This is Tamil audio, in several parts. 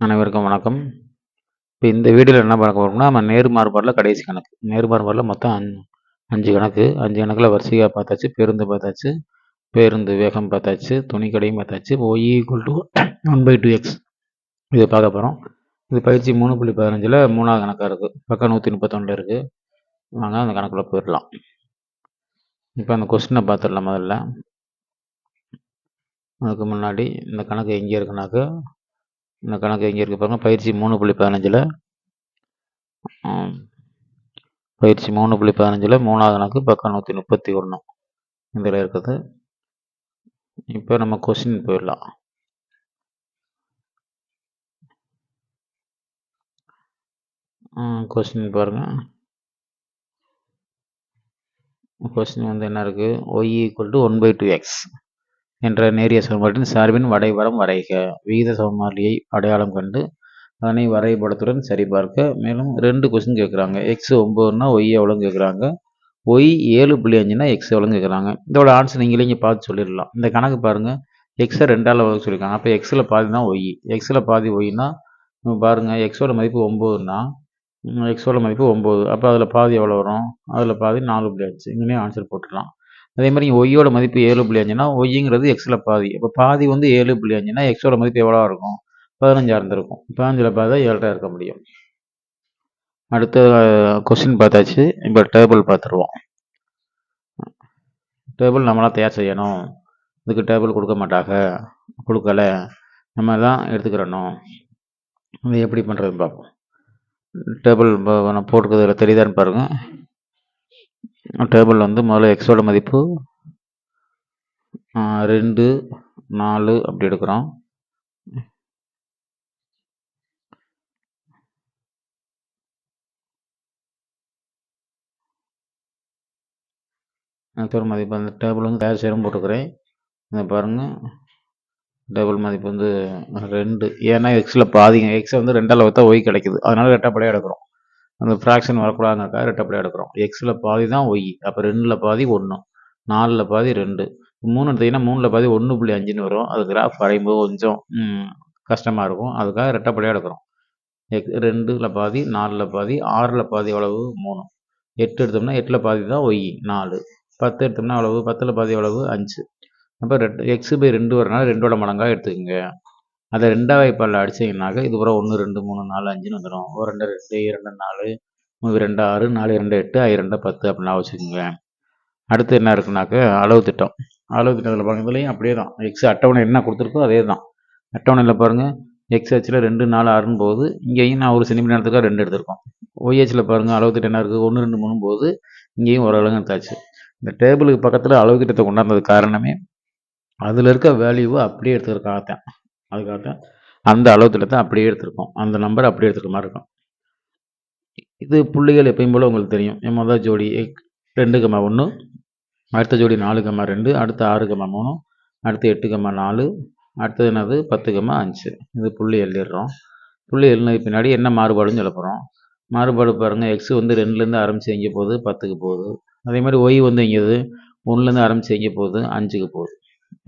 அனைவருக்கும் வணக்கம். இப்போ இந்த வீடியோவில் என்ன பார்க்க போகிறோம்னா, நம்ம நேர்மாறுபாடில் கடைசி கணக்கு. நேர்மாறுபாடில் மொத்தம் 5 கணக்கு. 5 கணக்கில் வரிசையாக பார்த்தாச்சு, பேருந்து பார்த்தாச்சு, பேருந்து வேகம் பார்த்தாச்சு, துணிக்கடையும் பார்த்தாச்சு. y = 1/2x இதை பார்க்க போகிறோம். இது பயிற்சி 3.15ல் 3வது கணக்காக இருக்குது. பக்கம் 131 இருக்குது. வாங்க அந்த கணக்குள்ள போயிடலாம். இப்போ அந்த கொஸ்டினை பார்த்துடலாம் முதல்ல. அதுக்கு முன்னாடி இந்த கணக்கு எங்கே இருக்குனாக்க, இந்த கணக்கு எங்கே இருக்குது பாருங்கள். பயிற்சி 3.15ல் பயிற்சி 3.15ல் 3வது கணக்கு பக்கம் 131 இதில் இருக்குது. இப்போ நம்ம கொஸ்டின் போயிடலாம். கொஸ்டின் பாருங்கள். கொஸ்டின் வந்து என்ன இருக்குது? y = 1/2x என்ற நேரிய சமன்பாட்டின் சார்பின் வரைபடம் வரைக. விகித சமன்பாட்டியை அடையாளம் கண்டு அதனை வரைபடத்துடன் சரிபார்க்க. மேலும் 2 கொஸ்டின் கேட்குறாங்க. x 9னா y எவ்வளோன்னு கேட்குறாங்க. y 7.5னா x எவ்வளோன்னு கேட்குறாங்க. இதோட ஆன்சர் நீங்களே இங்கே பார்த்து சொல்லிடலாம். இந்த கணக்கு பாருங்கள். எக்ஸை 2ஆல் வகுக்க சொல்லியிருக்காங்க. அப்போ எக்ஸில் பாதி தான் ஒய். எக்ஸில் பாதி ஒய்னா பாருங்கள், எக்ஸோட மதிப்பு 9னா எக்ஸோட மதிப்பு 9. அப்போ அதில் பாதி எவ்வளோ வரும்? அதில் பாதி 4.5. இங்கே ஆன்சர் போட்டுடலாம். அதே மாதிரி ஒய்யோட மதிப்பு 7.5னா ஒய்ங்கிறது எக்ஸில் பாதி. அப்போ பாதி வந்து 7.5னா எக்ஸோட மதிப்பு எவ்வளோ இருக்கும்? 15 இருந்திருக்கும். 15ல் பாதி 7 இருக்க முடியும். அடுத்த கொஸ்டின் பார்த்தாச்சு. இப்போ டேபிள் பார்த்துருவோம். டேபிள் நம்மளாம் தயார் செய்யணும். இதுக்கு டேபிள் கொடுக்க மாட்டாங்க, கொடுக்கல, நம்ம தான் எடுத்துக்கிறணும். இது எப்படி பண்ணுறதுன்னு பார்ப்போம். டேபிள் நான் போட்டுக்கிறதுல தெரியுதான்னு பாருங்கள். டேபிள் வந்து முதல்ல எக்ஸோட மதிப்பு 2, 4 அப்படி எடுக்கிறோம். எக்ஸோட மதிப்பு அந்த டேபிள் வந்து தயார் செய்யணும் போட்டுக்கிறேன். இதை பாருங்கள். டேபிள் மதிப்பு வந்து 2. ஏன்னா எக்ஸில் பாதிங்க. எக்ஸை வந்து 2ஆல் வகுத்தா ஒய் கிடைக்குது. அதனால ரெட்டப்படையாக எடுக்கிறோம். அந்த ஃப்ராக்ஷன் வரக்கூடாதுனாக்கா ரெட்டப்படையாக எடுக்கிறோம். எக்ஸில் பாதி தான் ஒய். அப்போ 2ல் பாதி 1, 4ல் பாதி 2, 3 எடுத்தீங்கன்னா 3ல் பாதி 1.5ன்னு வரும். அது கிராஃப் வரையும்போது கொஞ்சம் கஷ்டமாக இருக்கும். அதுக்காக ரெட்டப்படையாக எடுக்கிறோம். 2ல் பாதி, 4ல் பாதி, 6ல் பாதி எவ்வளவு? 3. 8 எடுத்தோம்னா 8ல் பாதி தான் ஒய் 4. 10 எடுத்தோம்னா எவ்வளவு? 10ல் பாதி எவ்வளவு? 5. அப்போ x/2 வரனால 2ஓட மடங்காக எடுத்துக்கோங்க. அதை 2ஆம் வாய்ப்பாடில் அடிச்சிங்கனாக்க இது பூரா 1, 2, 3, 4, 5ன்னு வந்துடும். 1, 2, 2, 4, 3, 2, 6, 4, 2, 8, 5, 2, 10 அப்படின்னா வச்சுக்கோங்க. அடுத்து என்ன இருக்குனாக்க அளவு திட்டம். அளவு திட்டத்தில் பாருங்கள். இதுலேயும் அப்படியே தான். எக்ஸ் அட்டவணை என்ன கொடுத்துருக்கோ அதே தான். அட்டவணையில் பாருங்கள், எக்ஸ் ஹெச்சில் 2, 4, 6ன்னு போகுது. இங்கேயும் நான் ஒரு சென்டிமீட்டர் நேரத்துக்காக 2 எடுத்திருக்கோம். ஒய் ஹெச்சில் பாருங்கள், அளவு திட்டம் என்ன இருக்குது? 1, 2, 3 போகுது. இங்கேயும் ஒரு அளவு எடுத்தாச்சு. இந்த டேபிளுக்கு பக்கத்தில் அளவு திட்டத்தை கொண்டாந்தது காரணமே அதில் இருக்க வேல்யூவை அப்படியே எடுத்துக்கிறதுக்காகத்தான். அதுக்காகத்தான் அந்த அளவு திட்டத்தை அப்படியே எடுத்திருக்கோம். அந்த நம்பரை அப்படியே எடுத்துக்கிற மாதிரி இருக்கும். இது புள்ளிகள் எப்பயும் போல் உங்களுக்கு தெரியும். முதல் ஜோடி 2,1, அடுத்த ஜோடி 4,2, அடுத்து 6,3, அடுத்து 8,4, அடுத்தது என்னது 10,5. இது புள்ளி எழுதிடுறோம். புள்ளி எழுதினதுக்கு பின்னாடி என்ன மாறுபாடுன்னு சொல்ல போகிறோம். மாறுபாடு பாருங்கள். எக்ஸ் வந்து 2லேருந்து ஆரம்பித்து எங்கே போகுது? 10க்கு போகுது. அதே மாதிரி ஒய் வந்து எங்கேது 1லேருந்து ஆரம்பித்து எங்கே போகுது? 5க்கு போகுது.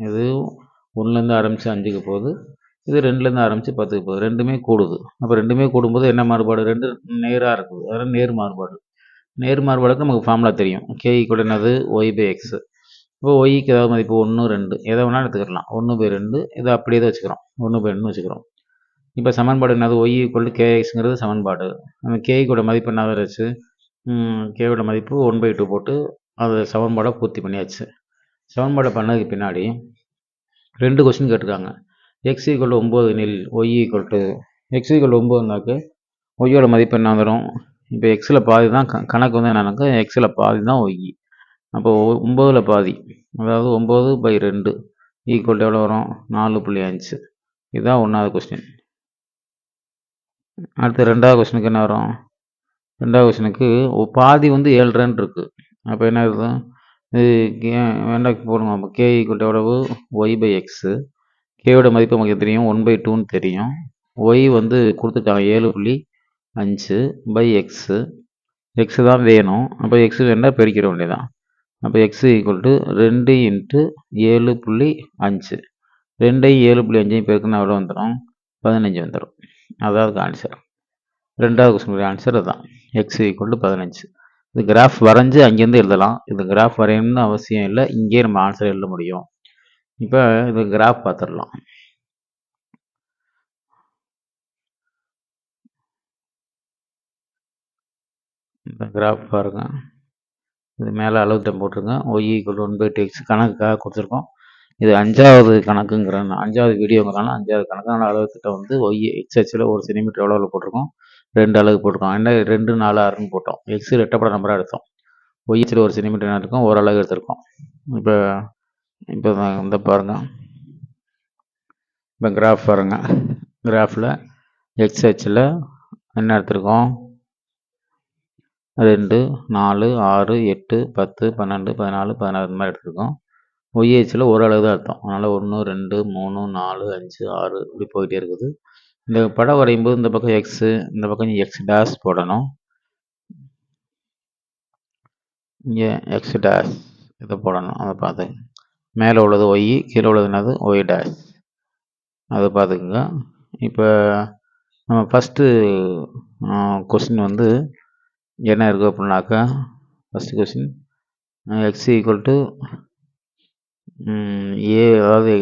இது 1லேருந்து ஆரம்பித்து 5க்கு போகுது. இது 2லேருந்து ஆரம்பித்து 10க்கு போகுது. ரெண்டுமே கூடுது. அப்போ ரெண்டுமே கூடும்போது என்ன மாறுபாடு? 2 நேராக இருக்குது. அதனால் நேர் மாறுபாடு. நேர் மாறுபாடுக்கு நமக்கு ஃபார்முலா தெரியும். k = என்னது? y/x. இப்போ ஒய்க்கு ஏதாவது மதிப்பு 1, 2 எதை வேணாலும் எடுத்துக்கலாம். 1/2 இதை அப்படியே தான் வச்சுக்கிறோம். 1/2 வச்சுக்கிறோம். இப்போ சமன்பாடு என்னது? y = kxங்கிறது சமன்பாடு. அந்த k மதிப்பு என்ன வச்சு? k மதிப்பு 1/2 போட்டு அது சமன்பாடை பூர்த்தி பண்ணியாச்சு. சமன்பாடை பண்ணதுக்கு பின்னாடி 2 கொஸ்டின் கேட்டிருக்காங்க. x = 9 எனில் y x = 9னாக்க ஒய்யோட மதிப்பு என்ன வந்துடும்? இப்போ எக்ஸில் பாதி தான் கணக்கு வந்து என்னன்னாக்கா எக்ஸில் பாதி தான் ஒய். அப்போ 9ல் பாதி, அதாவது 9/2 ஈக்குவல் எவ்வளோ வரும்? 4.5. இதுதான் 1வது கொஸ்டின். அடுத்து 2வது கொஸ்டினுக்கு என்ன வரும்? 2வது கொஸ்டினுக்கு பாதி வந்து 7 இருக்குது. அப்போ என்ன இருக்கும்? இது வேண்டாம் போடுங்க. அப்போ k = எவ்வளவு? y/x. k மதிப்பு நமக்கு தெரியும் 1/2ன்னு தெரியும். y வந்து கொடுத்துட்டாங்க 7.5/x. x தான் வேணும். அப்போ x வேண்டாம் பெருக்கிட வேண்டியதான். அப்போ x = 2 × 7.5. 2ஐயும் 7.5ஐயும் பெருக்குன்னா எவ்வளோ வந்துடும்? 15 வந்துடும். அதாவது ஆன்சர். 2வது கொஸ்டினுடைய ஆன்சர் அதுதான். X equal to 15. இது கிராஃப் வரைஞ்சு அங்கேருந்து எழுதலாம். இது கிராஃப் வரையணும்னு அவசியம் இல்லை. இங்கேயே நம்ம ஆன்சர் எழுத முடியும். இப்போ இது கிராஃப் பார்த்துடலாம். இந்த கிராஃப் பாருங்க. இது மேலே அளவு திட்டம் போட்டிருங்க. ஒய் ஈக்குவல் டு 1/2x கணக்குக்காக கொடுத்துருக்கோம். இது 5வது கணக்குங்கிறேன். 5வது வீடியோங்கிறனால 5வது கணக்கு. ஆனால் அளவு திட்டம் வந்து ஒய் எக்ஸ் அச்சில் 1 சென்டிமீட்டர் எவ்வளோ போட்டிருக்கோம், 2 அலகு போட்டிருக்கோம். என்ன 2, 4, 6ன்னு போட்டோம். எக்ஸ் ரெட்டப்பட நம்பராக எடுத்தோம். ஒய் அச்சில் 1 சென்டிமீட்டர் என்ன இருக்கும், 1 அலகு எடுத்திருக்கோம். இப்போ இந்த பாருங்க. இப்போ கிராஃப் பாருங்க. கிராஃபில் எக்ஸ் அச்சில் என்ன எடுத்திருக்கோம், 2, 4, 6, 8, 10, 12, 14, 16 இந்த மாதிரி எடுத்திருக்கோம். ஒய் அச்சில் 1 அலகு தான் அர்த்தம். அதனால் 1, 2, 3, 4, 5, 6 இப்படி போயிட்டே இருக்குது. இந்த படம் வரையும்போது இந்த பக்கம் எக்ஸு, இந்த பக்கம் எக்ஸ் டேஷ் போடணும். இங்கே எக்ஸ் டேஷ் இதை போடணும். அதை பார்த்து மேலே உள்ளது ஒய், கீழே உள்ளது என்னது ஒய் டேஷ், அதை பார்த்துக்குங்க. இப்போ நம்ம ஃபஸ்ட்டு கொஸ்டின் வந்து என்ன இருக்குது அப்படின்னாக்கா, first question X equal to A, அதாவது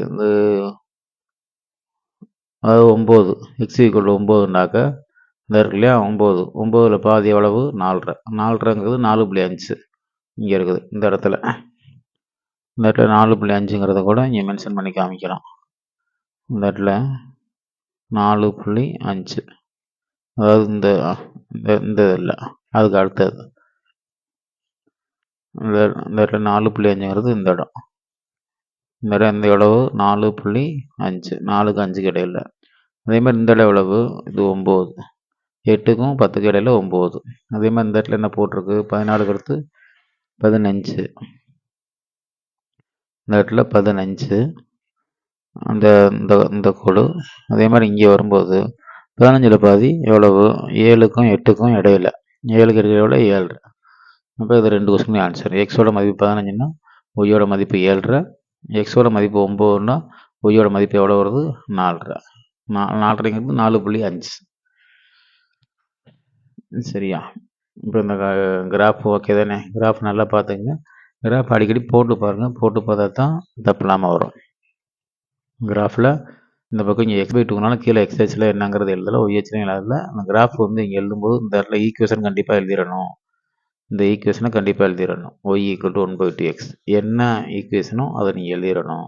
9, எக்ஸ் ஈக்குவல் டு 9னாக்கா இந்த இருக்கு இல்லையா 9, 9ல் பாதி எவ்வளவு 4.5, 4.5ங்கிறது 4.5 இங்கே இருக்குது. இந்த இடத்துல 4.5ங்கிறத கூட இங்கே மென்ஷன் பண்ணி காமிக்கலாம். இந்த இடத்துல 4.5, அதாவது இந்த இல்லை, அதுக்கு அடுத்தது இந்த இடத்துல 4.5ங்கிறது இந்த இடம். இந்த இடம் இந்த எவ்வளவு 4.5, 4க்கு 5க்கு இடையில. அதே மாதிரி இந்த இடம் எவ்வளவு, இது 9, 8க்கும் 10க்கு இடையில 9. அதே மாதிரி இந்த இடத்துல என்ன போட்டிருக்கு, 14க்கு அடுத்து 15, இந்த இடத்துல 15 அந்த இந்த கோடு. அதே மாதிரி இங்கே வரும்போது 15ல் பாதி எவ்வளவு, 7க்கும் 8க்கும் இடையில, 7க்கு இடையில எவ்வளோ 7.5. அப்போ இது 2 கொஸ்டின் ஆன்சர். எக்ஸோட மதிப்பு 15ன்னா ஒய்யோட மதிப்பு 7.5, எக்ஸோட மதிப்பு 9ன்னா ஒய்யோட மதிப்பு எவ்வளோ வருது 4.5. 4.5ங்கிறது 4.5. சரியா? இப்போ இந்த கிராஃப் ஓகே தானே? கிராஃப் நல்லா பார்த்துங்க. கிராஃப் அடிக்கடி போட்டு பாருங்கள். போட்டு பார்த்தா தான் தப்பு இல்லாமல் வரும். கிராஃபில் இந்த பக்கம் இங்கே x/2னால கீழே x அச்சில் என்னங்கிறது எழுதலை, ஒய் அச்சிலையும் எழுதலை. அந்த கிராஃப் வந்து இங்கே எழுதும்போது இந்த இடத்துல ஈக்குவேஷன் கண்டிப்பாக எழுதிடணும். இந்த ஈக்குவேஷனை கண்டிப்பாக எழுதிடணும். ஒய் ஈக்குவல் டு 1/2x என்ன ஈக்குவேஷனோ அதை நீங்கள் எழுதிடணும்.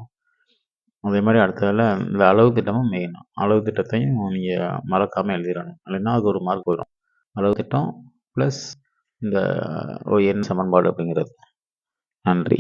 அதே மாதிரி அடுத்ததில் இந்த அளவு திட்டமும் மெயின். அளவு திட்டத்தையும் நீங்கள் மறக்காமல் எழுதிடணும். இல்லைன்னா அது ஒரு மார்க் போயிடும். அளவு திட்டம் ப்ளஸ் இந்த ஒய் எண் சமன்பாடு அப்படிங்கிறது. நன்றி.